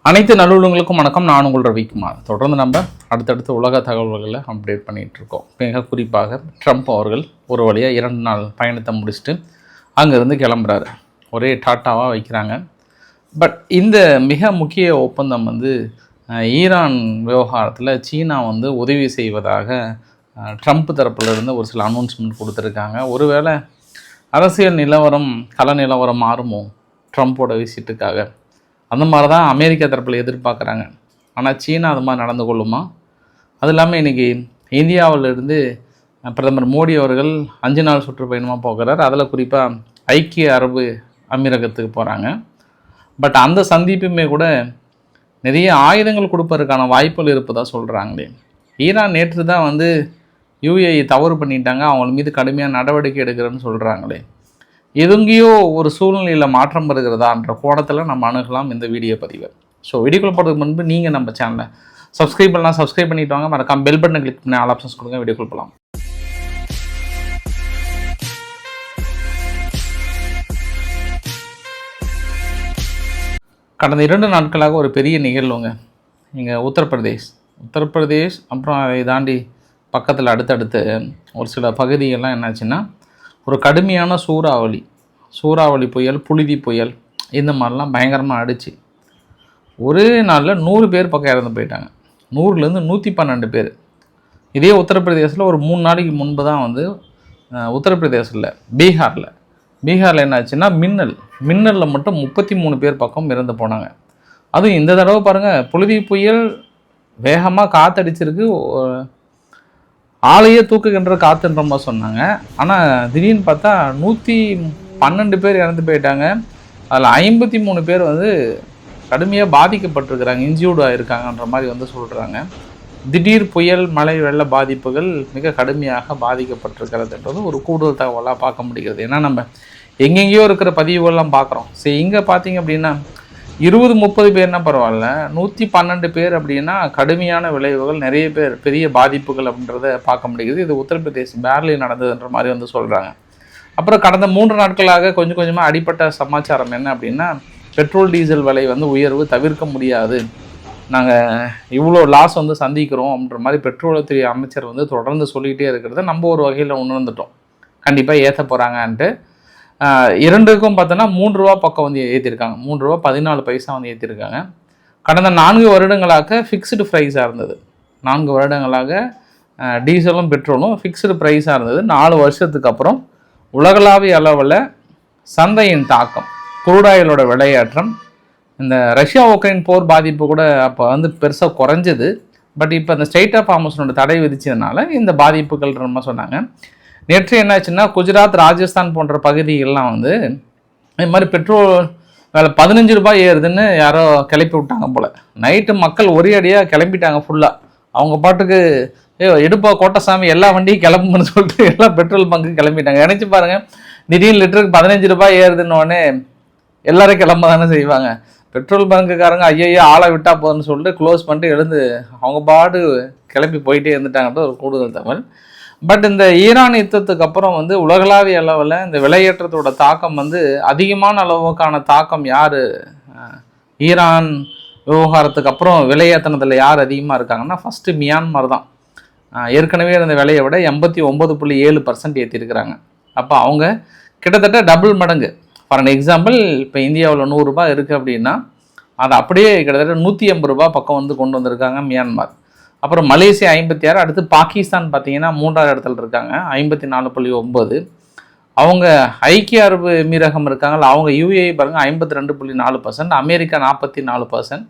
அனைத்து நல்லுள்ளங்களுக்கும் வணக்கம். நான் உங்கள் ரவிக்குமார். தொடர்ந்து நம்ம அடுத்தடுத்த உலக தகவல்களை அப்டேட் பண்ணிகிட்டு இருக்கோம். மிக குறிப்பாக ட்ரம்ப் அவர்கள் ஒரு வழியாக 2 நாள் பயணத்தை முடிச்சுட்டு அங்கேருந்து கிளம்புறாரு. ஒரே டாட்டாவாக வைக்கிறாங்க. பட் இந்த மிக முக்கிய ஒப்பந்தம் ஈரான் விவகாரத்தில் சீனா உதவி செய்வதாக ட்ரம்ப் தரப்பிலிருந்து ஒரு சில அனௌன்ஸ்மெண்ட் கொடுத்துருக்காங்க. ஒருவேளை அரசியல் நிலவரம் கள நிலவரம் மாறுமோ ட்ரம்ப்போட விசிட்டுக்காக? அந்த மாதிரி தான் அமெரிக்கா தரப்பில் எதிர்பார்க்குறாங்க. ஆனால் சீனா அது மாதிரி நடந்து கொள்ளுமா? அது இல்லாமல் இன்றைக்கி இந்தியாவிலிருந்து பிரதமர் மோடி அவர்கள் 5 நாள் சுற்றுப்பயணமாக போகிறார். அதில் குறிப்பாக ஐக்கிய அரபு அமீரகத்துக்கு போகிறாங்க. பட் அந்த சந்திப்புமே கூட நிறைய ஆயுதங்கள் கொடுப்பதற்கான வாய்ப்புகள் இருப்பதாக சொல்கிறாங்களே. ஈரான் நேற்று தான் யுஏஇ தவறு பண்ணிட்டாங்க, அவங்க மீது கடுமையான நடவடிக்கை எடுக்கிறேன்னு சொல்கிறாங்களே. எதுங்கேயோ ஒரு சூழ்நிலையில் மாற்றம் வருகிறதான்ற கோணத்தில் நம்ம அணுகலாம் இந்த வீடியோ பதிவை. ஸோ வீடியோக்குள்ள போகிறதுக்கு முன்பு நீங்கள் நம்ம சேனலை சப்ஸ்கிரைப் பண்ணலாம், சப்ஸ்கிரைப் பண்ணிட்டு வாங்க. மறக்காம பெல் பட்டனை கிளிக் பண்ணி ஆல் ஆப்ஷன்ஸ் கொடுங்க. வீடியோக்குள்ள போகலாம். கடந்த 2 நாட்களாக ஒரு பெரிய நிகழ்வுங்க. இங்கே உத்தரப்பிரதேஷ் அப்புறம் அதை தாண்டி பக்கத்தில் அடுத்தடுத்து ஒரு சில பகுதிகள்லாம் என்னாச்சுன்னா ஒரு கடுமையான சூறாவளி புயல், புழுதி புயல் இந்த மாதிரிலாம் பயங்கரமாக அடிச்சு ஒரே நாளில் 100 பேர் பக்கம் இறந்து போயிட்டாங்க. 100லேருந்து 112 பேர். இதே உத்தரப்பிரதேசில் ஒரு 3 நாளைக்கு முன்பு தான் உத்தரப்பிரதேசில் பீகாரில் என்னாச்சுன்னா மின்னலில் மட்டும் 33 பேர் பக்கம் இறந்து போனாங்க. அதுவும் இந்த தடவை பாருங்கள், புழுதி புயல் வேகமாக காற்றடிச்சிருக்கு, ஆளையே தூக்குகின்ற காற்றுன்ற மாதிரி சொன்னாங்க. ஆனால் திடீர்னு பார்த்தா 112 பேர் இறந்து போயிட்டாங்க. அதில் 53 பேர் கடுமையாக பாதிக்கப்பட்டிருக்கிறாங்க, இன்ஜூர்டாக இருக்காங்கன்ற மாதிரி சொல்கிறாங்க. திடீர் புயல், மழை, வெள்ள பாதிப்புகள் மிக கடுமையாக பாதிக்கப்பட்டிருக்கிறதுன்றது ஒரு கூடுதல் தகவலாக பார்க்க முடிகிறது. ஏன்னா நம்ம எங்கெங்கேயோ இருக்கிற பதிவுகள்லாம் பார்க்குறோம். சரி, இங்கே பார்த்தீங்க அப்படின்னா 20-30 பேர்னா பரவாயில்ல, 112 பேர் அப்படின்னா கடுமையான விளைவுகள், நிறைய பேர் பெரிய பாதிப்புகள் அப்படின்றத பார்க்க முடியுது. இது உத்தரப்பிரதேஷ் பேர்லில் நடந்ததுன்ற மாதிரி சொல்கிறாங்க. அப்புறம் கடந்த 3 நாட்களாக கொஞ்சம் கொஞ்சமாக அடிப்பட்ட சமாச்சாரம் என்ன அப்படின்னா, பெட்ரோல் டீசல் விலை உயர்வு தவிர்க்க முடியாது, நாங்கள் இவ்வளோ லாஸ் சந்திக்கிறோம் அப்படின்ற மாதிரி பெட்ரோல்துறை அமைச்சர் தொடர்ந்து சொல்லிகிட்டே இருக்கிறத நம்ம ஒரு வகையில் உணர்ந்துட்டோம். கண்டிப்பாக ஏற்ற போகிறாங்கன்ட்டு. 2க்கும் பார்த்தோன்னா 3 ரூபா பக்கம் ஏற்றிருக்காங்க. 3 ரூபா 14 பைசா ஏற்றிருக்காங்க. கடந்த 4 வருடங்களாக ஃபிக்ஸ்டு ப்ரைஸாக இருந்தது. 4 வருடங்களாக டீசலும் பெட்ரோலும் ஃபிக்ஸ்டு ப்ரைஸாக இருந்தது. 4 வருஷத்துக்கு அப்புறம் உலகளாவிய அளவில் சந்தையின் தாக்கம், குரூடாயிலோட விலையேற்றம், இந்த ரஷ்யா உக்ரைன் போர் பாதிப்பு கூட அப்போ பெருசாக குறைஞ்சது. பட் இப்போ இந்த ஸ்ட்ரெயிட் ஆஃப் ஹார்முஸோட தடை விதிச்சதுனால இந்த பாதிப்புகள் ரொம்ப சொன்னாங்க. நேற்று என்னாச்சுன்னா, குஜராத், ராஜஸ்தான் போன்ற பகுதிகள்லாம் இது மாதிரி பெட்ரோல் வேலை 15 ரூபாய் ஏறுதுன்னு யாரோ கிளப்பி விட்டாங்க போல். நைட்டு மக்கள் ஒரே அடியாக கிளம்பிட்டாங்க ஃபுல்லாக. அவங்க பாட்டுக்கு எடுப்பா கோட்டசாமி எல்லா வண்டியும் கிளம்புன்னு சொல்லிட்டு எல்லாம் பெட்ரோல் பங்கு கிளம்பிட்டாங்க. நினச்சி பாருங்கள், திடீர்னு லிட்டருக்கு 15 ரூபாய் ஏறுதுன்னொடனே எல்லோரும் கிளம்ப தானே செய்வாங்க. பெட்ரோல் பங்குக்காரங்க ஐயோ ஆளை விட்டா போதுன்னு சொல்லிட்டு க்ளோஸ் பண்ணிட்டு எழுந்து அவங்க பாடு கிளம்பி போயிட்டே இருந்துட்டாங்கன்ற ஒரு கூடுதல் தகவல். பட் இந்த ஈரான் யுத்தத்துக்கு அப்புறம் உலகளாவிய அளவில் இந்த விலையேற்றத்தோட தாக்கம் அதிகமான அளவுக்கான தாக்கம் யார், ஈரான் விவகாரத்துக்கு அப்புறம் விலையேற்றினதில் யார் அதிகமாக இருக்காங்கன்னா ஃபஸ்ட்டு மியான்மர் தான். ஏற்கனவே இருந்த விலையை விட 89.7% ஏற்றிருக்கிறாங்க. அப்போ அவங்க கிட்டத்தட்ட டபுள் மடங்கு. ஃபார் அன் எக்ஸாம்பிள், இப்போ இந்தியாவில் 100 ரூபாய் இருக்குது அப்படின்னா அதை அப்படியே கிட்டத்தட்ட 180 ரூபாய் பக்கம் கொண்டு வந்திருக்காங்க மியான்மர். அப்புறம் மலேசியா 56, அடுத்து பாகிஸ்தான் பார்த்தீங்கன்னா 3ஆவது இடத்துல இருக்காங்க 54.9. அவங்க ஐக்கிய அரபு எமிரகம் இருக்காங்கல்ல, அவங்க யுஏஇ பாருங்கள் 52.4%, அமெரிக்கா 44%,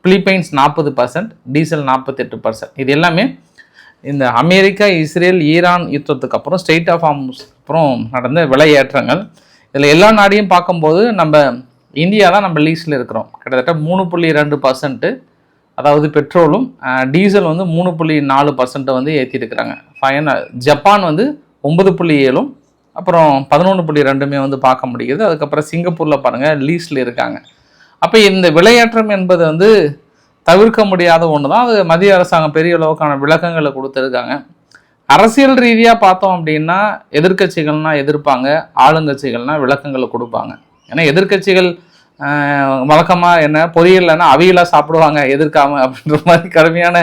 பிலிப்பைன்ஸ் 40%, டீசல் 48%. இது எல்லாமே இந்த அமெரிக்கா, இஸ்ரேல், ஈரான் யுத்தத்துக்கு அப்புறம் ஸ்ட்ரெயிட் ஆஃப் ஹார்முஸ் அப்புறம் நடந்த விலையேற்றங்கள். இதில் எல்லா நாடையும் பார்க்கும்போது நம்ம இந்தியா தான் நம்ம லீஸ்டில் இருக்கிறோம். கிட்டத்தட்ட 3.2%, அதாவது பெட்ரோலும் டீசல் 3.4% ஏற்றிருக்கிறாங்க. ஜப்பான் 9.7, அப்புறம் 11.2 பார்க்க முடியுது. அதுக்கப்புறம் சிங்கப்பூரில் பாருங்கள் லீஸ்டில் இருக்காங்க. அப்போ இந்த விலையேற்றம் என்பது தவிர்க்க முடியாத ஒன்று தான். அது மத்திய அரசாங்கம் பெரிய அளவுக்கான விளக்கங்களை கொடுத்துருக்காங்க. அரசியல் ரீதியாக பார்த்தோம் அப்படின்னா எதிர்க்கட்சிகள்னால் எதிர்ப்பாங்க, ஆளுங்கட்சிகள்னால் விளக்கங்களை கொடுப்பாங்க. ஏன்னா எதிர்க்கட்சிகள் வழக்கமாக என்ன பொரியல்னா அவியலாக சாப்பிடுவாங்க எதிர்க்காம அப்படின்ற மாதிரி கடுமையான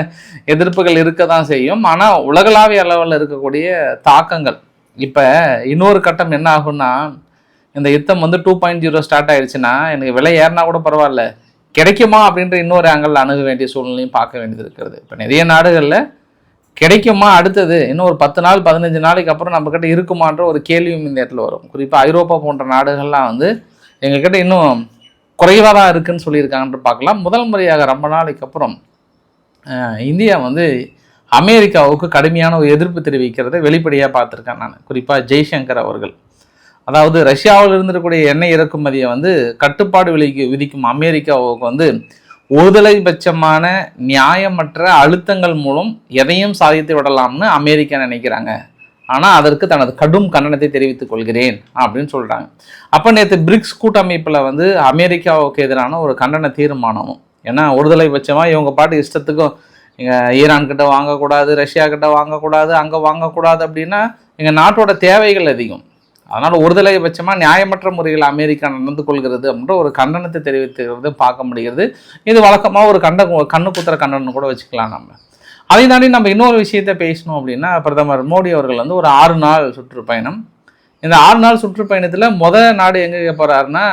எதிர்ப்புகள் இருக்க தான் செய்யும். ஆனால் உலகளாவிய அளவில் இருக்கக்கூடிய தாக்கங்கள் இப்போ இன்னொரு கட்டம் என்ன ஆகும்னா, இந்த யுத்தம் வந்து 2.0 ஸ்டார்ட் ஆயிடுச்சுன்னா எனக்கு விலை ஏறினா கூட பரவாயில்ல, கிடைக்குமா அப்படின்ற இன்னொரு ஆங்கிள் அணுக வேண்டிய சூழ்நிலையும் பார்க்க வேண்டியது இருக்கிறது. இப்போ நிறைய நாடுகளில் கிடைக்குமா, அடுத்தது இன்னும் ஒரு 10 நாள் 15 நாளைக்கு அப்புறம் நம்மக்கிட்ட இருக்குமான்ற ஒரு கேள்வியும் இந்த இடத்துல வரும். குறிப்பாக ஐரோப்பா போன்ற நாடுகள்லாம் வந்து எங்ககிட்ட இன்னும் குறைவாக தான் இருக்குன்னு சொல்லியிருக்காங்கன்ற பார்க்கலாம். முதல் முறையாக ரொம்ப நாளைக்கு அப்புறம் இந்தியா வந்து அமெரிக்காவுக்கு கடுமையான ஒரு எதிர்ப்பு தெரிவிக்கிறத வெளிப்படையாக பார்த்துருக்கேன் நான். குறிப்பாக ஜெய்சங்கர் அவர்கள், அதாவது ரஷ்யாவில் இருந்திருக்கக்கூடிய எண்ணெய் இறக்குமதியை வந்து கட்டுப்பாடு விதிக்கும் அமெரிக்காவுக்கு வந்து ஒருதலைபட்சமான நியாயமற்ற அழுத்தங்கள் மூலம் எதையும் சாதித்து விடலாம்னு அமெரிக்கா நினைக்கிறாங்க. ஆனால் அதற்கு தனது கடும் கண்டனத்தை தெரிவித்துக் கொள்கிறேன் அப்படின்னு சொல்கிறாங்க. அப்போ நேற்று பிரிக்ஸ் கூட்டமைப்பில் வந்து அமெரிக்காவுக்கு எதிரான ஒரு கண்டன தீர்மானமும், ஏன்னா ஒருதலைபட்சமாக இவங்க பாட்டு இஷ்டத்துக்கும் ஈரான் கிட்ட வாங்கக்கூடாது, ரஷ்யா கிட்ட வாங்கக்கூடாது, அங்கே வாங்கக்கூடாது அப்படின்னா எங்கள் நாட்டோட தேவைகள் அதிகம். அதனால் ஒருதலைபட்சமாக நியாயமற்ற முறையில் அமெரிக்கா நடந்து கொள்கிறது அப்படின்ற ஒரு கண்டனத்தை தெரிவித்துக்கிறது பார்க்க முடிகிறது. இது வழக்கமாக ஒரு கண்ணு குத்துற கண்டனம் கூட வச்சுக்கலாம். நம்ம அதை தாண்டி நம்ம இன்னொரு விஷயத்த பேசணும் அப்படின்னா, பிரதமர் மோடி அவர்கள் வந்து ஒரு 6 நாள் சுற்றுப்பயணம். இந்த 6 நாள் சுற்றுப்பயணத்தில் நாடு எங்கே போகிறாருன்னா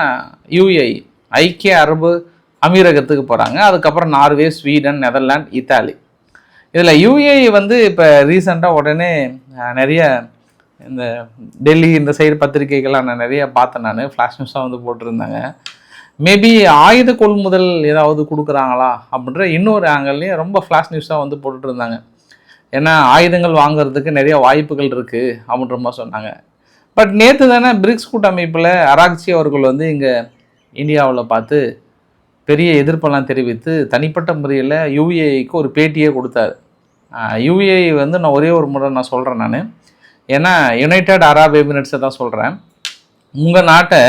UAE, ஐக்கிய அரபு அமீரகத்துக்கு போகிறாங்க. அதுக்கப்புறம் நார்வே, ஸ்வீடன், நெதர்லாந்து, இத்தாலி. இதில் UAE வந்து இப்போ ரீசெண்டாக உடனே நிறைய இந்த டெல்லி இந்த சைடு பத்திரிகைகள்லாம் நான் நிறைய பார்த்தேன். நான் ஃப்ளாஷ் நியூஸாக வந்து போட்டிருந்தாங்க. மேபி ஆயுத கொள்முதல் ஏதாவது கொடுக்குறாங்களா அப்படின்ற இன்னொரு ஆங்கிள்லேயும் ரொம்ப ஃப்ளாஷ் நியூஸாக வந்து போட்டுட்டு இருந்தாங்க. ஏன்னா ஆயுதங்கள் வாங்குறதுக்கு நிறைய வாய்ப்புகள் இருக்குது அப்படின்ற மாதிரி சொன்னாங்க. பட் நேற்று தானே பிரிக்ஸ் கூட்டமைப்பில் அராக்சி அவர்கள் வந்து இங்கே இந்தியாவில் பார்த்து பெரிய எதிர்ப்பெல்லாம் தெரிவித்து தனிப்பட்ட முறையில் UAEக்கு ஒரு பேட்டியே கொடுத்தாரு. UAE வந்து நான் ஒரே ஒரு முறை நான் சொல்கிறேன். நான் ஏன்னா யுனைடெட் அரப் எமிரேட்ஸை தான் சொல்கிறேன். உங்கள் நாட்டை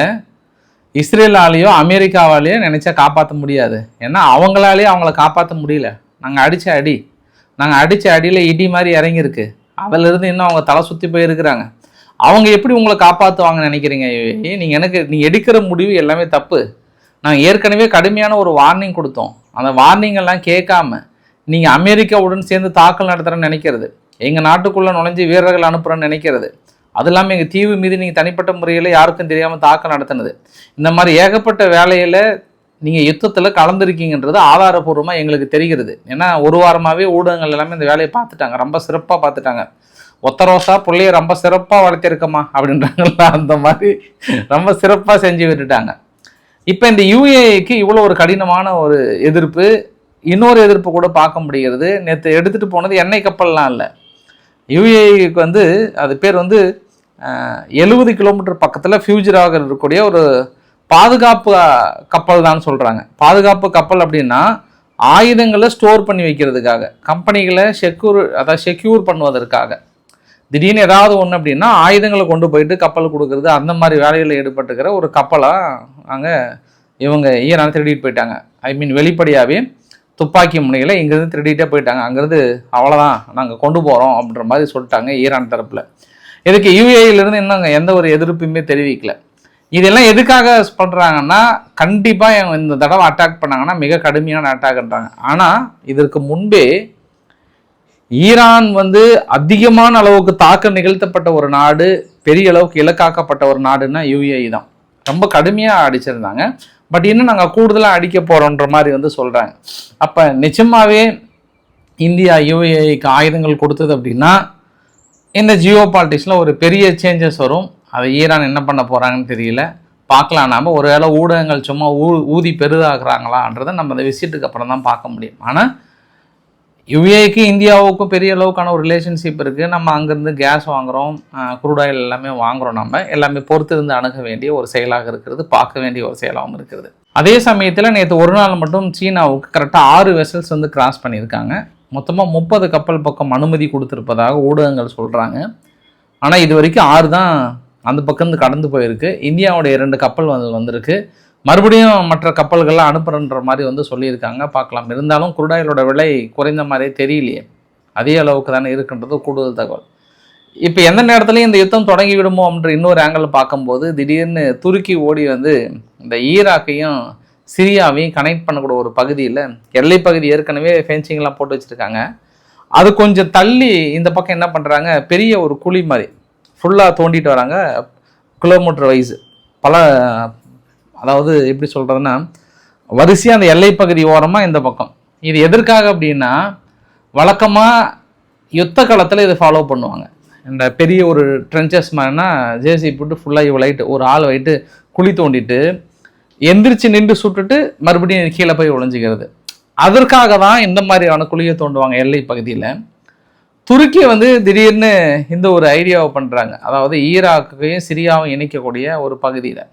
இஸ்ரேலாலேயோ அமெரிக்காவாலேயோ நினச்சா காப்பாற்ற முடியாது. ஏன்னா அவங்களாலேயே அவங்கள காப்பாற்ற முடியல. நாங்கள் அடித்த அடியில் இடி மாதிரி இறங்கியிருக்கு. அதிலிருந்து இன்னும் அவங்க தலை சுற்றி போயிருக்கிறாங்க. அவங்க எப்படி உங்களை காப்பாற்றுவாங்கன்னு நினைக்கிறீங்க? நீங்கள் எடுக்கிற முடிவு எல்லாமே தப்பு. நாங்கள் ஏற்கனவே கடுமையான ஒரு வார்னிங் கொடுத்தோம். அந்த வார்னிங்கெல்லாம் கேட்காம நீங்கள் அமெரிக்காவுடன் சேர்ந்து தாக்கல் நடத்துகிறேன்னு நினைக்கிறது, எங்கள் நாட்டுக்குள்ளே நுழைஞ்சி வீரர்கள் அனுப்புகிறேன்னு நினைக்கிறது, அது இல்லாமல் எங்கள் தீவு மீது நீங்கள் தனிப்பட்ட முறையில் யாருக்கும் தெரியாமல் தாக்கம் நடத்தினது, இந்த மாதிரி ஏகப்பட்ட வேலையில் நீங்கள் யுத்தத்தில் கலந்துருக்கீங்கன்றது ஆதாரபூர்வமாக எங்களுக்கு தெரிகிறது. ஏன்னா ஒரு வாரமாகவே ஊடகங்கள் எல்லாமே இந்த வேலையை பார்த்துட்டாங்க, ரொம்ப சிறப்பாக பார்த்துட்டாங்க. ஒத்த ரோசா பிள்ளைய ரொம்ப சிறப்பாக வளர்த்திருக்கமா அப்படின்றாங்கல்ல, அந்த மாதிரி ரொம்ப சிறப்பாக செஞ்சு விட்டுட்டாங்க. இப்போ இந்த UAEக்கு இவ்வளோ ஒரு கடினமான ஒரு எதிர்ப்பு, இன்னொரு எதிர்ப்பு கூட பார்க்க முடிகிறது. நேற்று எடுத்துகிட்டு போனது எண்ணெய் கப்பல்லாம் இல்லை. UAEக்கு வந்து அது பேர் வந்து 70 கிலோமீட்டர் பக்கத்தில் ஃபியூஜராக இருக்கக்கூடிய ஒரு பாதுகாப்பு கப்பல் தான் சொல்கிறாங்க. பாதுகாப்பு கப்பல் அப்படின்னா ஆயுதங்களை ஸ்டோர் பண்ணி வைக்கிறதுக்காக, கம்பெனிகளை செக்யூர் பண்ணுவதற்காக. திடீர்னு ஏதாவது ஒன்று அப்படின்னா ஆயுதங்களை கொண்டு போயிட்டு கப்பல் கொடுக்குறது, அந்த மாதிரி வேலைகளில் ஈடுபட்டுக்கிற ஒரு கப்பலாக அங்கே இவங்க ஈரான் திருடிட்டு போயிட்டாங்க. வெளிப்படையாகவே துப்பாக்கி முனைகளை இங்கேருந்து திருடிட்டே போயிட்டாங்க. அங்கேருந்து அவ்வளோதான் நாங்கள் கொண்டு போகிறோம் அப்படின்ற மாதிரி சொல்லிட்டாங்க ஈரான் தரப்பில். இதுக்கு UAEலேருந்து இன்னும் எந்த ஒரு எதிர்ப்புமே தெரிவிக்கல. இதெல்லாம் எதுக்காக பண்ணுறாங்கன்னா, கண்டிப்பாக இந்த தடவை அட்டாக் பண்ணாங்கன்னா மிக கடுமையான அட்டாக்ன்றாங்க. ஆனால் இதற்கு முன்பே ஈரான் வந்து அதிகமான அளவுக்கு தாக்கம் நிகழ்த்தப்பட்ட ஒரு நாடு, பெரிய அளவுக்கு இலக்காக்கப்பட்ட ஒரு நாடுன்னா UAE தான். ரொம்ப கடுமையாக அடிச்சிருந்தாங்க. பட் இன்னும் நாங்கள் கூடுதலாக அடிக்க போகிறோன்ற மாதிரி வந்து சொல்கிறாங்க. அப்போ நிச்சயமாகவே இந்தியா UAEக்கு ஆயுதங்கள் கொடுத்தது அப்படின்னா இந்த ஜியோ பாலிட்டிக்ஸில் ஒரு பெரிய சேஞ்சஸ் வரும். அதை ஈரான் என்ன பண்ண போகிறாங்கன்னு தெரியல, பார்க்கலாம். நாம் ஒரு வேளை ஊடகங்கள் சும்மா ஊதி பெரிதாகிறாங்களான்றதை நம்ம அந்த விசிட்டுக்கு அப்புறம் தான் பார்க்க முடியும். ஆனால் UAEக்கு இந்தியாவுக்கும் பெரிய அளவுக்கான ஒரு ரிலேஷன்ஷிப் இருக்குது. நம்ம அங்கேருந்து கேஸ் வாங்குகிறோம், க்ரூட் ஆயில் எல்லாமே வாங்குகிறோம். நம்ம எல்லாமே பொறுத்திருந்து அணுக வேண்டிய ஒரு செயலாக இருக்கிறது, பார்க்க வேண்டிய ஒரு செயலாகவும் இருக்கிறது. அதே சமயத்தில் நேற்று ஒரு நாள் மட்டும் சீனாவுக்கு கரெக்டாக 6 வெசல்ஸ் வந்து கிராஸ் பண்ணியிருக்காங்க. மொத்தமாக 30 கப்பல் பக்கம் அனுமதி கொடுத்துருப்பதாக ஊடகங்கள் சொல்கிறாங்க. ஆனால் இது வரைக்கும் 6 தான் அந்த பக்கம் கடந்து போயிருக்கு. இந்தியாவுடைய 2 கப்பல் வந்திருக்கு. மறுபடியும் மற்ற கப்பல்கள்லாம் அனுப்புறன்ற மாதிரி வந்து சொல்லியிருக்காங்க. பார்க்கலாம். இருந்தாலும் குருடாயிலோட விலை குறைந்த மாதிரியே தெரியலையே, அதே அளவுக்கு தானே இருக்குன்றது கூடுதல் தகவல். இப்போ எந்த நேரத்துலையும் இந்த யுத்தம் தொடங்கி விடுமோ அப்படின்ற இன்னொரு ஆங்கிள் பார்க்கும்போது, திடீர்னு துருக்கி ஓடி வந்து இந்த ஈராக்கையும் சிரியாவையும் கனெக்ட் பண்ணக்கூடிய ஒரு பகுதியில் எல்லை பகுதி ஏற்கனவே ஃபென்சிங்லாம் போட்டு வச்சுருக்காங்க. அது கொஞ்சம் தள்ளி இந்த பக்கம் என்ன பண்ணுறாங்க, பெரிய ஒரு குழி மாதிரி ஃபுல்லாக தோண்டிட்டு வராங்க. கிலோமீட்டர் வைஸ் பல, அதாவது எப்படி சொல்கிறதுன்னா வரிசையாக அந்த எல்லை பகுதி ஓரமாக இந்த பக்கம். இது எதற்காக அப்படின்னா, வழக்கமாக யுத்த காலத்தில் இதை ஃபாலோ பண்ணுவாங்க. இந்த பெரிய ஒரு ட்ரென்ச்சஸ் மாதிரினா ஜேசி போட்டு ஃபுல்லாக இவ்வளோ ஒரு ஆள் வைட்டு குழி தோண்டிட்டு எந்திரிச்சு நின்று சுட்டுட்டு மறுபடியும் கீழே போய் ஒளிஞ்சிக்கிறது. அதற்காக தான் இந்த மாதிரியான குழியை தோண்டுவாங்க எல்லை பகுதியில். துருக்கி வந்து திடீர்னு இந்த ஒரு ஐடியாவை பண்ணுறாங்க. அதாவது ஈராக்கையும் சிரியாவும் இணைக்கக்கூடிய ஒரு பகுதியில்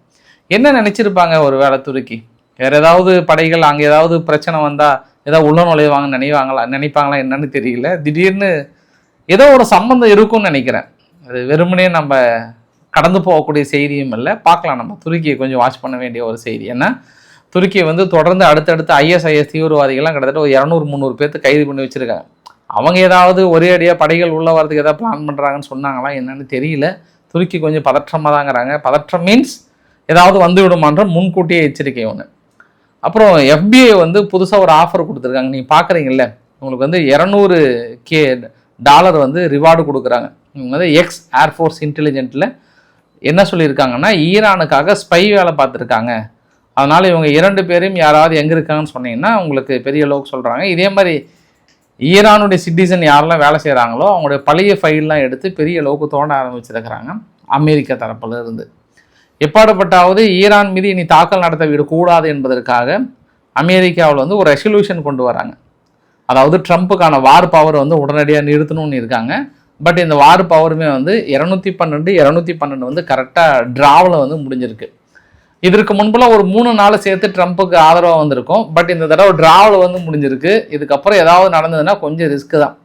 என்ன நினச்சிருப்பாங்க, ஒரு வேளை துருக்கி வேறு ஏதாவது படைகள் அங்கே ஏதாவது பிரச்சனை வந்தால் ஏதாவது உள்ள நுழைவாங்கன்னு நினைப்பாங்களா என்னன்னு தெரியல. திடீர்னு ஏதோ ஒரு சம்பந்தம் இருக்கும்னு நினைக்கிறேன். அது வெறுமனே நம்ம கடந்து போகக்கூடிய செய்தியும் இல்லை. பார்க்கலாம், நம்ம துருக்கியை கொஞ்சம் வாட்ச் பண்ண வேண்டிய ஒரு செய்தி. ஏன்னா துருக்கியை வந்து தொடர்ந்து அடுத்தடுத்து ISIS தீவிரவாதிகள்லாம் கிட்டத்தட்ட ஒரு 200-300 பேர்த்து கைது பண்ணி வச்சுருக்காங்க. அவங்க ஏதாவது ஒரே அடியாக படைகள் உள்ள வரதுக்கு ஏதாவது பிளான் பண்ணுறாங்கன்னு சொன்னாங்களா என்னன்னு தெரியல. துருக்கி கொஞ்சம் பதற்றமாக தாங்கிறாங்க. பதற்றம் மீன்ஸ் ஏதாவது வந்து விடுமான்ற முன்கூட்டியே எச்சரிக்கை ஒன்று. அப்புறம் FBI வந்து புதுசாக ஒரு ஆஃபர் கொடுத்துருக்காங்க. நீங்கள் பார்க்குறீங்கல்ல, உங்களுக்கு வந்து $200K வந்து ரிவார்டு கொடுக்குறாங்க. இவங்க வந்து எக்ஸ் ஏர்ஃபோர்ஸ் இன்டெலிஜென்ட்டில் என்ன சொல்லியிருக்காங்கன்னா, ஈரானுக்காக ஸ்பை வேலை பார்த்துருக்காங்க. அதனால் இவங்க 2 பேரையும் யாராவது எங்கே இருக்காங்கன்னு சொன்னீங்கன்னா உங்களுக்கு பெரிய அளவுக்கு சொல்கிறாங்க. இதே மாதிரி ஈரானுடைய சிட்டிசன் யாரெல்லாம் வேலை செய்கிறாங்களோ அவங்களுடைய பழைய ஃபைல்லாம் எடுத்து பெரிய அளவுக்கு தோண்ட ஆரம்பிச்சிருக்கிறாங்க அமெரிக்கா தரப்பில் இருந்து. எப்பாடுபட்டாவது ஈரான் மீது இனி தாக்கல் நடத்த விடக்கூடாது என்பதற்காக அமெரிக்காவில் வந்து ஒரு ரெசல்யூஷன் கொண்டு வராங்க. அதாவது ட்ரம்ப்புக்கான வார் பவர் வந்து உடனடியாக நிறுத்தணும்னு இருக்காங்க. பட் இந்த வார் பவருமே வந்து 212 வந்து கரெக்டாக டிராவில் வந்து முடிஞ்சிருக்கு. இதற்கு முன்புலாம் ஒரு 3 நாள் சேர்த்து ட்ரம்ப்புக்கு ஆதரவாக வந்திருக்கும். பட் இந்த தடவை டிராவில் வந்து முடிஞ்சிருக்கு. இதுக்கப்புறம் ஏதாவது நடந்ததுன்னா கொஞ்சம் ரிஸ்க்கு தான்.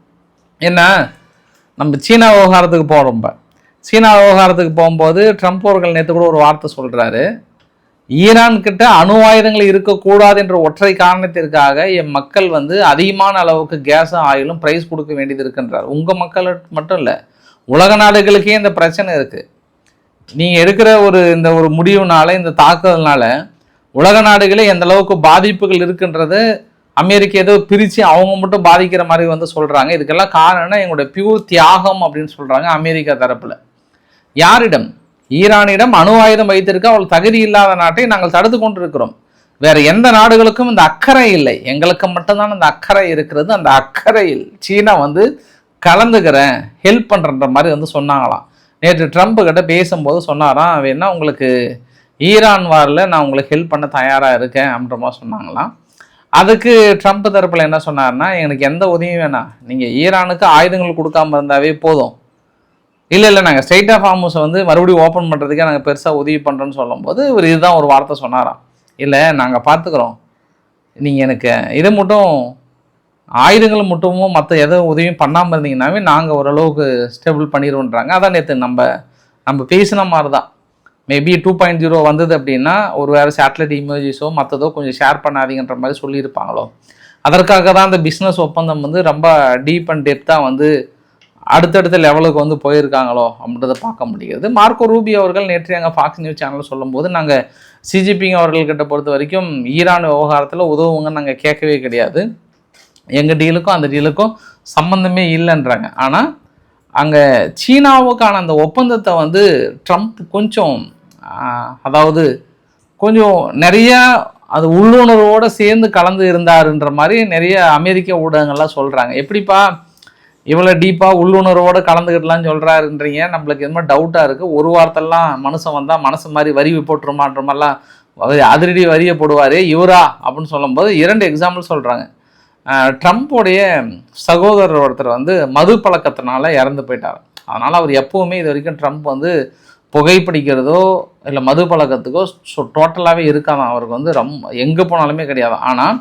ஏன்னா நம்ம சீனா விவகாரத்துக்கு போகிறோம். சீனா விவகாரத்துக்கு போகும்போது ட்ரம்ப் அவர்கள் நேற்று கூட ஒரு வார்த்தை சொல்கிறாரு, ஈரான் கிட்ட அணு ஆயுதங்கள் இருக்கக்கூடாது என்ற ஒற்றை காரணத்திற்காக என் மக்கள் வந்து அதிகமான அளவுக்கு கேஸும் ஆயிலும் ப்ரைஸ் கொடுக்க வேண்டியது இருக்குன்றார். உங்கள் மக்களுக்கு மட்டும் இல்லை, உலக நாடுகளுக்கே இந்த பிரச்சனை இருக்குது. நீங்கள் எடுக்கிற இந்த ஒரு முடிவுனால, இந்த தாக்குதல்னால உலக நாடுகளே எந்த அளவுக்கு பாதிப்புகள் இருக்குன்றது அமெரிக்கா ஏதோ பிரித்து அவங்க மட்டும் பாதிக்கிற மாதிரி வந்து சொல்கிறாங்க. இதுக்கெல்லாம் காரணம்னா எங்களுடைய பியூர் தியாகம் அப்படின்னு சொல்கிறாங்க அமெரிக்கா தரப்பில். யாரிடம்? ஈரானிடம் அணு ஆயுதம் வைத்திருக்க அவள் தகுதி இல்லாத நாட்டை நாங்கள் தடுத்து கொண்டு இருக்கிறோம். வேறு எந்த நாடுகளுக்கும் இந்த அக்கறை இல்லை, எங்களுக்கு மட்டும்தான் அந்த அக்கறை இருக்கிறது. அந்த அக்கறையில் சீனா வந்து கலந்துக்கிறேன், ஹெல்ப் பண்ணுறன்ற மாதிரி வந்து சொன்னாங்களாம். நேற்று ட்ரம்ப் கிட்ட பேசும்போது சொன்னாராம், வேணா உங்களுக்கு ஈரான் வாரில் நான் உங்களுக்கு ஹெல்ப் பண்ண தயாராக இருக்கேன் அப்படின்ற மாதிரி சொன்னாங்களாம். அதுக்கு ட்ரம்ப் தரப்பில் என்ன சொன்னார்னா, எனக்கு எந்த உதவியும் வேணாம், நீங்கள் ஈரானுக்கு ஆயுதங்கள் கொடுக்காம இருந்தாவே போதும். இல்லை நாங்கள் ஸ்ட்ரைட் ஆஃப் ஹார்முஸை வந்து மறுபடியும் ஓப்பன் பண்ணுறதுக்கே நாங்கள் பெருசாக உதவி பண்ணுறோன்னு சொல்லும்போது இவர் இதுதான் ஒரு வார்த்தை சொன்னாராம், இல்லை நாங்கள் பார்த்துக்குறோம், நீங்கள் எனக்கு இதை மட்டும் ஆயுதங்கள் மட்டும் மற்ற எதுவும் உதவியும் பண்ணாமல் இருந்தீங்கன்னாவே நாங்கள் ஓரளவுக்கு ஸ்டேபிள் பண்ணிடுவோன்றாங்க. அதான் நேற்று நம்ம பேசின மாதிரி தான். மேபி 2.0 வந்தது அப்படின்னா ஒரு வேறு சேட்டலைட் இமேஜஸோ மற்றதோ கொஞ்சம் ஷேர் பண்ணாதீங்கன்ற மாதிரி சொல்லியிருப்பாங்களோ. அதற்காக தான் அந்த பிஸ்னஸ் ஒப்பந்தம் வந்து ரொம்ப டீப் அண்ட் டெப்த்தாக வந்து அடுத்தடுத்த லெவலுக்கு வந்து போயிருக்காங்களோ அப்படின்றத பார்க்க முடிகிறது. மார்க்கோ ரூபியோ அவர்கள் நேற்று எங்கள் ஃபாக்ஸ் நியூஸ் சேனலில் சொல்லும்போது, நாங்கள் சிஜிபிங் அவர்கள்கிட்ட பொறுத்த வரைக்கும் ஈரான் விவகாரத்தில் உதவுங்க நாங்கள் கேட்கவே கிடையாது, எங்கள் டீலுக்கும் அந்த டீலுக்கும் சம்மந்தமே இல்லைன்றாங்க. ஆனால் அங்கே சீனாவுக்கான அந்த ஒப்பந்தத்தை வந்து ட்ரம்ப் கொஞ்சம் அதாவது கொஞ்சம் நிறையா அது உள்ளுணர்வோடு சேர்ந்து கலந்து இருந்தாருன்ற மாதிரி நிறைய அமெரிக்க ஊடகங்கள்லாம் சொல்கிறாங்க. எப்படிப்பா இவ்வளோ டீப்பாக உள்ளுணர்வோடு கலந்துக்கிட்டலான்னு சொல்கிறாருன்றீங்க, நம்மளுக்கு எது மாதிரி டவுட்டாக இருக்குது. ஒரு வாரத்தெல்லாம் மனுஷன் வந்தால் மனசு மாதிரி வரி போட்டுருமான்ற மாதிரிலாம் அதிரடி வரியை போடுவார் இவரா அப்படின்னு சொல்லும்போது 2 எக்ஸாம்பிள் சொல்கிறாங்க. ட்ரம்ப்புடைய சகோதரர் ஒருத்தர் வந்து மது பழக்கத்தினால இறந்து போயிட்டார். அதனால் அவர் எப்போவுமே இது வரைக்கும் ட்ரம்ப் வந்து புகைப்பிடிக்கிறதோ இல்லை மது பழக்கத்துக்கோ டோட்டலாகவே இருக்காதான். அவருக்கு வந்து எங்கே போனாலுமே கிடையாது. ஆனால்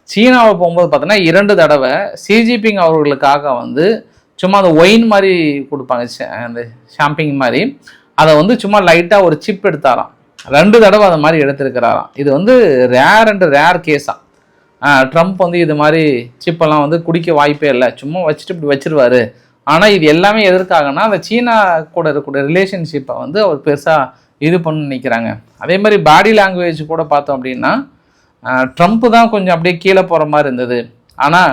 சீனாவை போகும்போது பார்த்தோன்னா 2 தடவை சிஜிபிங் அவர்களுக்காக வந்து சும்மா அந்த ஒயின் மாதிரி கொடுப்பாங்க, அந்த ஷாம்பிங் மாதிரி, அதை வந்து சும்மா லைட்டாக ஒரு சிப் எடுத்தாராம். 2 தடவை அதை மாதிரி எடுத்திருக்கிறாராம். இது வந்து ரேர் கேஸாக. ட்ரம்ப் வந்து இது மாதிரி சிப்பெல்லாம் வந்து குடிக்க வாய்ப்பே இல்லை, சும்மா வச்சுட்டு இப்படி வச்சிருவார். ஆனால் இது எல்லாமே எதற்காகனா அந்த சீனா கூட இருக்கக்கூடிய ரிலேஷன்ஷிப்பை வந்து அவர் பெருசாக இது பண்ண நினைக்கிறாங்க. அதே மாதிரி பாடி லாங்குவேஜ் கூட பார்த்தோம் அப்படின்னா ட்ரம்ப் தான் கொஞ்சம் அப்படியே கீழே போகிற மாதிரி இருந்தது. ஆனால்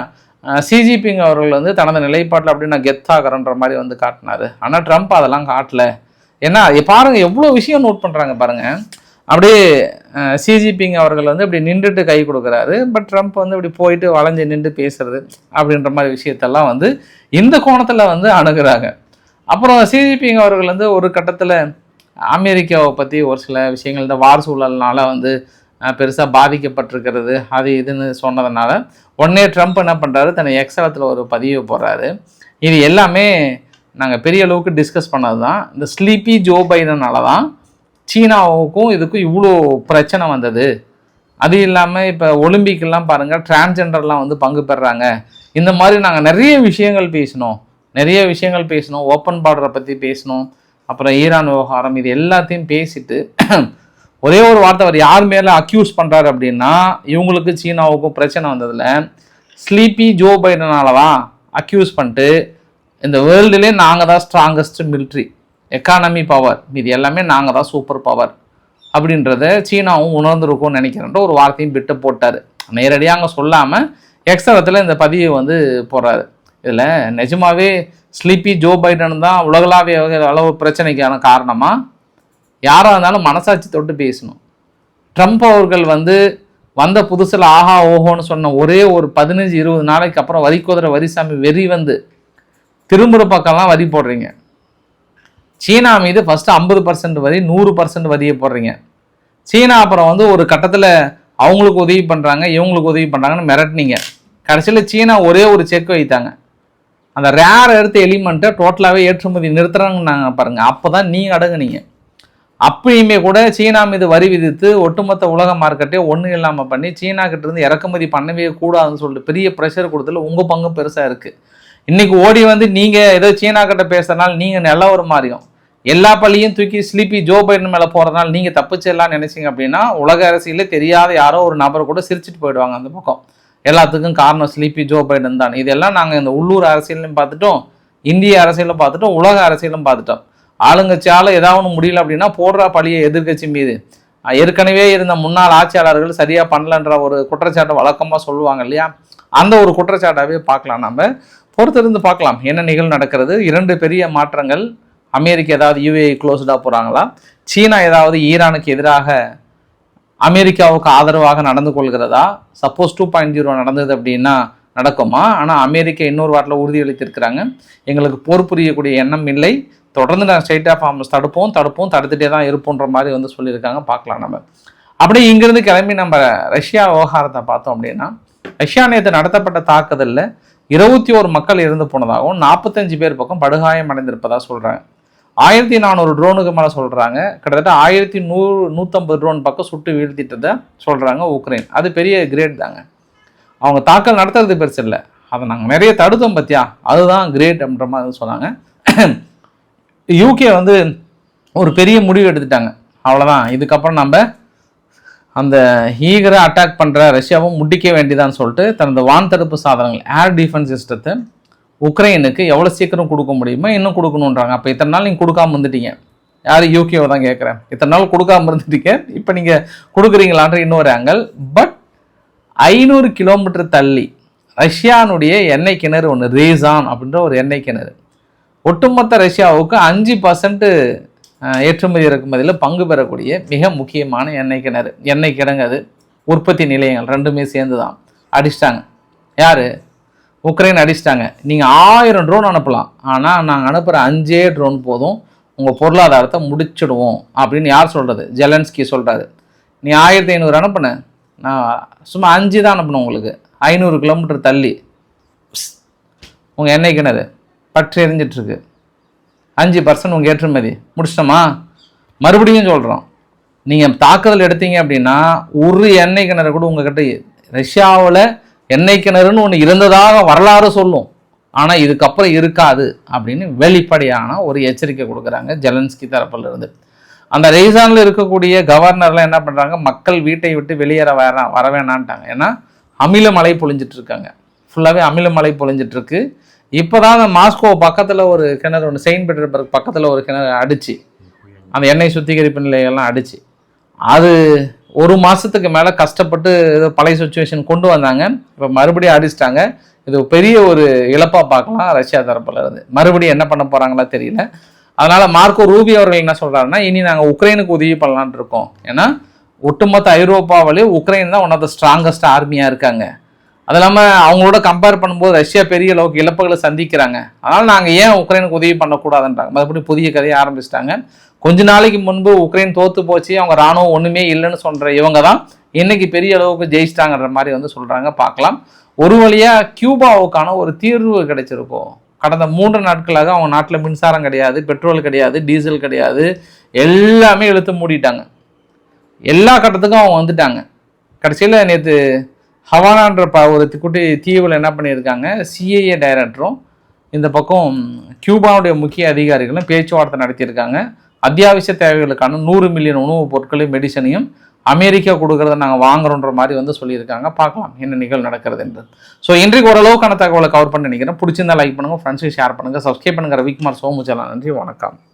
சிஜிபிங் அவர்கள் வந்து தனது நிலைப்பாட்டில் அப்படி நான் கெத்தாகிறன்ற மாதிரி வந்து காட்டினார். ஆனால் ட்ரம்ப் அதெல்லாம் காட்டல. ஏன்னா பாருங்கள் எவ்வளோ விஷயம் நோட் பண்ணுறாங்க பாருங்கள். அப்படியே சிஜிபிங் அவர்கள் வந்து இப்படி நின்றுட்டு கை கொடுக்குறாரு, பட் ட்ரம்ப் வந்து இப்படி போயிட்டு வளைஞ்சு நின்று பேசுறது அப்படின்ற மாதிரி விஷயத்தெல்லாம் வந்து இந்த கோணத்தில் வந்து அணுகிறாங்க. அப்புறம் சிஜிபிங் அவர்கள் வந்து ஒரு கட்டத்தில் அமெரிக்காவை பற்றி ஒரு சில விஷயங்கள் இந்த வார் சூழல்னால வந்து பெருசாக பாதிக்கப்பட்டிருக்கிறது அது இதுன்னு சொன்னதுனால உடனே ட்ரம்ப் என்ன பண்ணுறாரு, தன்னை எக்ஸலத்தில் ஒரு பதிவு போடுறாரு. இது எல்லாமே நாங்கள் பெரிய அளவுக்கு டிஸ்கஸ் பண்ணது தான். இந்த ஸ்லீப்பி ஜோ பைடனால தான் சீனாவுக்கும் இதுக்கும் இவ்வளோ பிரச்சனை வந்தது. அது இல்லாமல் இப்போ ஒலிம்பிக்கெல்லாம் பாருங்கள் டிரான்ஸ்ஜெண்டர்லாம் வந்து பங்கு பெறுறாங்க. இந்த மாதிரி நாங்கள் நிறைய விஷயங்கள் பேசினோம். ஓப்பன் பார்டரை பற்றி பேசினோம். அப்புறம் ஈரான் விவகாரம் இது எல்லாத்தையும் பேசிட்டு ஒரே ஒரு வார்த்தை அவர் யார் மேலே அக்யூஸ் பண்ணுறாரு அப்படின்னா இவங்களுக்கு சீனாவுக்கும் பிரச்சனை வந்ததில் ஸ்லீப்பி ஜோ பைடனால தான் அக்யூஸ் பண்ணிட்டு இந்த வேர்ல்டுலேயே நாங்கள் தான் ஸ்ட்ராங்கஸ்ட் மிலிட்ரி எக்கானமி பவர், இது எல்லாமே நாங்கள் தான் சூப்பர் பவர் அப்படின்றத சீனாவும் உணர்ந்துருக்கும்னு நினைக்கிறேன்ற ஒரு வார்த்தையும் விட்டு போட்டார். நேரடியாக அங்கே சொல்லாமல் எக்ஸலத்தில் இந்த பதிவை வந்து போடுறாரு. இதில் நிஜமாவே ஸ்லீப்பி ஜோ பைடன் தான் உலகளாவிய அளவு பிரச்சனைக்கான காரணமாக யாராக இருந்தாலும் மனசாட்சி தொட்டு பேசணும். ட்ரம்ப் அவர்கள் வந்து வந்த புதுசில் ஆஹா ஓஹோன்னு சொன்ன ஒரே ஒரு 15-20 நாளைக்கு அப்புறம் வரி குதிரை வரிசாமி வெறி வந்து திரும்புகிற பக்கம்லாம் வரி போடுறீங்க. சீனா மீது ஃபஸ்ட்டு 50% வரி 100% வரியை போடுறீங்க. சீனா அப்புறம் வந்து ஒரு கட்டத்தில் அவங்களுக்கு உதவி பண்ணுறாங்க இவங்களுக்கு உதவி பண்ணுறாங்கன்னு மிரட்டினீங்க. கடைசியில் சீனா ஒரே ஒரு செக் வைத்தாங்க. அந்த ரேர் எடுத்த எலிமெண்ட்டை டோட்டலாகவே ஏற்றுமதி நிறுத்துறாங்கன்னாங்க பாருங்கள். அப்போ தான் நீங்கள் அடங்குனீங்க. அப்பயுமே கூட சீனா மீது வரி விதித்து ஒட்டுமொத்த உலக மார்க்கெட்டே ஒன்றும் இல்லாமல் பண்ணி சீனா கிட்டேருந்து இறக்குமதி பண்ணவே கூடாதுன்னு சொல்லிட்டு பெரிய ப்ரெஷர் கொடுத்தல உங்கள் பங்கு பெருசாக இருக்குது. இன்றைக்கி ஓடி வந்து நீங்கள் ஏதோ சீனா கிட்ட பேசுறதுனால நீங்கள் நல்ல ஒரு மாதிரியும் எல்லா பள்ளியும் தூக்கி ஸ்லீப்பி ஜோ பைடன் மேலே போகிறதுனால நீங்கள் தப்பிச்சிடலாம்னு நினைச்சிங்க அப்படின்னா உலக அரசியலே தெரியாத யாரோ ஒரு நபர் கூட சிரிச்சிட்டு போயிடுவாங்க அந்த பக்கம். எல்லாத்துக்கும் காரணம் ஸ்லீப்பி ஜோ பைடன் தான். இதெல்லாம் நாங்கள் இந்த உள்ளூர் அரசியலும் பார்த்துட்டோம், இந்திய அரசியலும் பார்த்துட்டோம், உலக அரசியலும் பார்த்துட்டோம். ஆளுங்கட்சியால் ஏதாவது ஒன்று முடியல அப்படின்னா போடுற பழியை எதிர்கட்சி மீது. ஏற்கனவே இருந்த முன்னாள் ஆட்சியாளர்கள் சரியாக பண்ணலன்ற ஒரு குற்றச்சாட்டை வழக்கமாக சொல்லுவாங்க இல்லையா, அந்த ஒரு குற்றச்சாட்டாகவே பார்க்கலாம். நம்ம பொறுத்திருந்து பார்க்கலாம் என்ன நிகழ்வு நடக்கிறது. 2 பெரிய மாற்றங்கள். அமெரிக்கா ஏதாவது யுஏஇ க்ளோஸ்டாக போகிறாங்களா, சீனா ஏதாவது ஈரானுக்கு எதிராக அமெரிக்காவுக்கு ஆதரவாக நடந்து கொள்கிறதா, சப்போஸ் 2.0 நடந்தது அப்படின்னா நடக்குமா. ஆனால் அமெரிக்கா இன்னொரு வாரத்தில் உறுதியளித்திருக்கிறாங்க, எங்களுக்கு போர் புரியக்கூடிய எண்ணம் இல்லை, தொடர்ந்து நான் ஸ்டேட் ஆஃப் ஆர்ம்ஸ் தடுத்துட்டே தான் இருப்போன்ற மாதிரி வந்து சொல்லியிருக்காங்க. பார்க்கலாம் நம்ம. அப்படியே இங்கிருந்து கிளம்பி நம்ம ரஷ்யா விவகாரத்தை பார்த்தோம் அப்படின்னா ரஷ்யா நேற்று நடத்தப்பட்ட தாக்குதலில் 21 மக்கள் இறந்து போனதாகவும் 45 பேர் பக்கம் படுகாயம் அடைந்திருப்பதாக சொல்கிறாங்க. 1400 ட்ரோனுக்கு மேலே சொல்கிறாங்க. கிட்டத்தட்ட 1150 ட்ரோன் பக்கம் சுட்டு வீழ்த்திட்டதை சொல்கிறாங்க உக்ரைன். அது பெரிய கிரேட் தாங்க. அவங்க தாக்கல் நடத்துறது பெருசு இல்லை, அதை நாங்கள் நிறைய தடுத்தோம் பற்றியா, அதுதான் கிரேட் அப்படின்ற மாதிரி சொன்னாங்க. யூகே வந்து ஒரு பெரிய முடிவு எடுத்துட்டாங்க. அவ்வளோதான், இதுக்கப்புறம் நம்ம அந்த ஈகரை அட்டாக் பண்ணுற ரஷ்யாவும் முட்டிக்க வேண்டியதான்னு சொல்லிட்டு தனது வான் தடுப்பு சாதனங்கள் ஏர் டிஃபென்ஸ் சிஸ்டத்தை உக்ரைனுக்கு எவ்வளோ சீக்கிரம் கொடுக்க முடியுமோ இன்னும் கொடுக்கணுன்றாங்க. அப்போ இத்தனை நாள் நீங்கள் கொடுக்காமல் இருந்துட்டீங்க. யார் யூகேவை தான் கேட்குறேன். இத்தனை நாள் கொடுக்காமல் இருந்துட்டீங்க, இப்போ நீங்கள் கொடுக்குறீங்களான்ற இன்னொரு ஆங்கல். பட் 500 கிலோமீட்டர் தள்ளி ரஷ்யானுடைய எண்ணெய் கிணறு ஒன்று, ரேசான் அப்படின்ற ஒரு எண்ணெய் கிணறு, ஒட்டுமொத்த ரஷ்யாவுக்கு 5% ஏற்றுமதி இறக்குமதியில் பங்கு பெறக்கூடிய மிக முக்கியமான எண்ணெய் கிணறு, எண்ணெய் கிடங்கு. அது உற்பத்தி நிலையங்கள் 2மே சேர்ந்து தான் அடிச்சிட்டாங்க. யார்? உக்ரைன் அடிச்சிட்டாங்க. நீங்கள் 1000 ட்ரோன் அனுப்பலாம், ஆனால் நாங்கள் அனுப்புகிற 5 ட்ரோன் போதும், உங்கள் பொருளாதாரத்தை முடிச்சிடுவோம் அப்படின்னு யார் சொல்கிறது? ஜெலன்ஸ்கி சொல்கிறாரு. நீ 1500 அனுப்புன, நான் சும்மா 5 தான் அனுப்பணும் உங்களுக்கு. 500 கிலோமீட்டர் தள்ளி உங்கள் எண்ணெய் கிணறு பற்றி எரிஞ்சிட்ருக்கு. 5% உங்கள் ஏற்றுமதி முடிச்சிட்டோமா? மறுபடியும் சொல்கிறோம், நீங்கள் தாக்குதல் எடுத்தீங்க அப்படின்னா ஒரு எண்ணெய் கிணறு கூட உங்ககிட்ட, ரஷ்யாவில் எண்ணெய் கிணறுன்னு ஒன்று இருந்ததாக வரலாறு சொல்லும், ஆனால் இதுக்கப்புறம் இருக்காது அப்படின்னு வெளிப்படையான ஒரு எச்சரிக்கை கொடுக்குறாங்க ஜெலன்ஸ்கி தரப்பில் இருந்து. அந்த ரேசானில் இருக்கக்கூடிய கவர்னர்லாம் என்ன பண்ணுறாங்க, மக்கள் வீட்டை விட்டு வெளியேற வர வேணான்ட்டாங்க. ஏன்னா அமில மழை பொழிஞ்சிட்ருக்காங்க, ஃபுல்லாகவே அமில மழை பொழிஞ்சிட்ருக்கு. இப்போ தான் அந்த மாஸ்கோ பக்கத்தில் ஒரு கிணறு ஒன்று, செயின்ட் பீட்டர்பர்க் பக்கத்தில் ஒரு கிணறு அடிச்சு அந்த எண்ணெய் சுத்திகரிப்பு நிலையெல்லாம் அடிச்சு அது 1 மாதத்துக்கு மேலே கஷ்டப்பட்டு பழைய சுச்சுவேஷன் கொண்டு வந்தாங்க. இப்போ மறுபடியும் அடிச்சிட்டாங்க. இது பெரிய ஒரு இழப்பாக பார்க்கலாம் ரஷ்யா தரப்புல இருந்து. மறுபடியும் என்ன பண்ண போகிறாங்களா தெரியல. அதனால் மார்க்கோ ரூபியோ அவர்கள் என்ன சொல்கிறாருன்னா, இனி நாங்கள் உக்ரைனுக்கு உதவி பண்ணலான் இருக்கோம். ஏன்னா ஒட்டுமொத்த ஐரோப்பாவிலே உக்ரைன் தான் ஒன் ஆஃப் த ஸ்ட்ராங்கஸ்ட் ஆர்மியாக இருக்காங்க. அது இல்லாமல் அவங்களோட கம்பேர் பண்ணும்போது ரஷ்யா பெரிய அளவுக்கு இழப்புகளை சந்திக்கிறாங்க. அதனால் நாங்கள் ஏன் உக்ரைனுக்கு உதவி பண்ணக்கூடாதுன்றாங்க. மறுபடியும் புதிய கதையை ஆரம்பிச்சிட்டாங்க. கொஞ்ச நாளைக்கு முன்பு உக்ரைன் தோற்று போச்சு, அவங்க ராணுவம் ஒன்றுமே இல்லைன்னு சொல்கிற இவங்க தான் இன்னைக்கு பெரிய அளவுக்கு ஜெயிச்சிட்டாங்கன்ற மாதிரி வந்து சொல்கிறாங்க. பார்க்கலாம். ஒரு வழியாக கியூபாவுக்கான ஒரு தீர்வு கிடைச்சிருக்கும். கடந்த 3 நாட்களாக அவங்க நாட்டில் மின்சாரம் கிடையாது, பெட்ரோல் கிடையாது, டீசல் கிடையாது, எல்லாமே இழுத்து மூடிட்டாங்க. எல்லா கட்டத்துக்கும் அவங்க வந்துட்டாங்க. கடைசியில் நேற்று ஹவானான்ற ஒரு குட்டி தீவில் என்ன பண்ணியிருக்காங்க, சிஐஏ டைரக்டரும் இந்த பக்கம் கியூபாவுடைய முக்கிய அதிகாரிகளும் பேச்சுவார்த்தை நடத்தியிருக்காங்க. அத்தியாவசிய தேவைகளுக்கான 100 மில்லியன் உணவுப் பொருட்களையும் மெடிசனையும் அமெரிக்கா கொடுக்கறத நாங்கள் வாங்குறோன்ற மாதிரி வந்து சொல்லியிருக்காங்க. பார்க்கலாம் என்ன நிகழ்வு நடக்கிறது என்று. ஸோ இன்றைக்கு ஓரளவுக்கான தகவலை கவர் பண்ணி நினைக்கிறேன். பிடிச்சிருந்தா லைக் பண்ணுங்கள், ஃப்ரெண்ட்ஸுக்கு ஷேர் பண்ணுங்கள், சப்ஸ்கிரைப் பண்ணுங்கள். ரவிக்குமார் சோமுச்சலா. நன்றி, வணக்கம்.